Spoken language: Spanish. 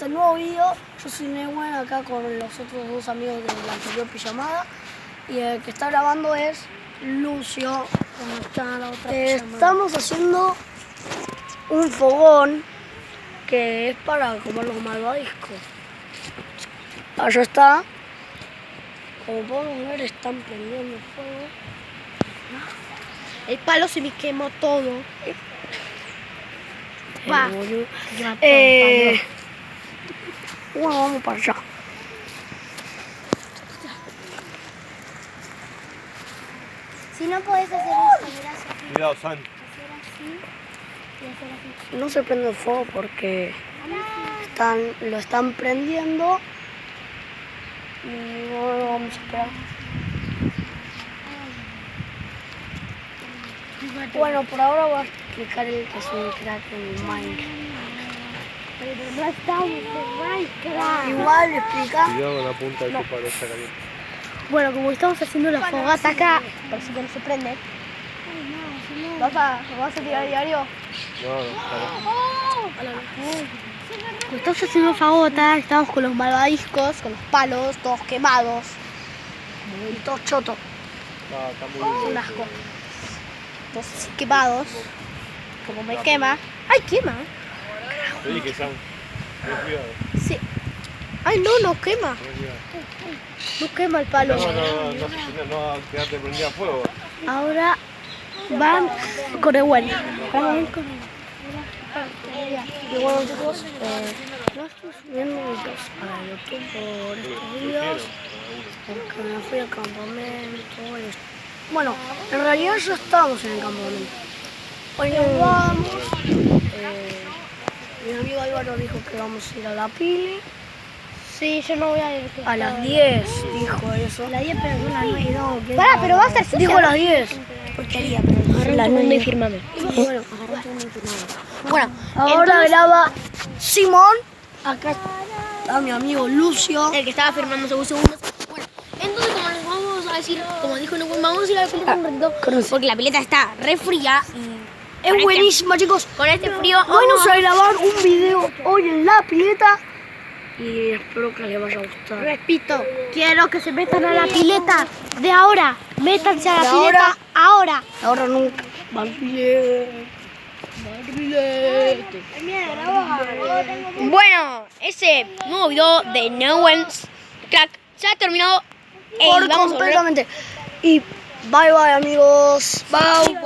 este nuevo video. Yo soy Neuen, acá con los otros dos amigos de la anterior pijamada. Y el que está grabando es Lucio. Como está la otra pijamada. Estamos haciendo un fogón que es para comer los malvadiscos. Allá está. Como podemos ver, están prendiendo el fuego. El palo se me quemó todo. Va. Bueno, vamos para allá. Si no podés hacer esto, gracias. Cuidado, San. Hacer así y hacer así. No se prende el fuego porque lo están prendiendo. Y bueno, vamos a esperar. Bueno, por ahora voy a explicar el que es un crack en Minecraft. Pero no estamos en Minecraft. Igual explica. Cuidado con la punta del palo, está caliente. Bueno, como estamos haciendo la fogata acá, parece que no se prende. ¿Vas a tirar diario? No, Como estamos haciendo fogata, estamos con los malvadiscos, con los palos, todos quemados. Y todo choto. está muy bien. Un asco. Todos así quemados. Como me quema. ¡Ay, quema! Oye, que San. Ten cuidado, Sí. ¡Ay, no, no quema! ten cuidado. No quema el palo. No va a quedarte prendida a fuego. Ahora van con el bueno. Y bueno, chicos, no estoy subiendo videos a YouTube por estos días. Porque me fui al campamento. Bueno, en realidad ya estábamos en el campamento. Hoy nos vamos. Mi amigo Álvaro dijo que vamos a ir a la Pili. Sí, yo no voy a ir. A las 10 dijo eso. A las 10, pero son las 9 y 2. Pará, pero va a estar Dijo a las 10. Porquería, pero la nunda y firmame. Bueno, Bueno, ahora graba Simón. Acá está mi amigo Lucio. el que estaba firmando segundos. Bueno, entonces como les vamos a decir, como dijo Neuen, vamos a ir a la pileta un ratito, porque la pileta está re fría y Es buenísima, chicos. con este frío Vamos a grabar un video hoy en la pileta. Y espero que les vaya a gustar. repito, quiero que se metan a la pileta de ahora. Métanse a la De pileta ahora. Ahora nunca. Bueno, ese nuevo video de Neuen's Crack se ha terminado. Por Vamos a volver. completamente. Y bye bye, amigos. Bye.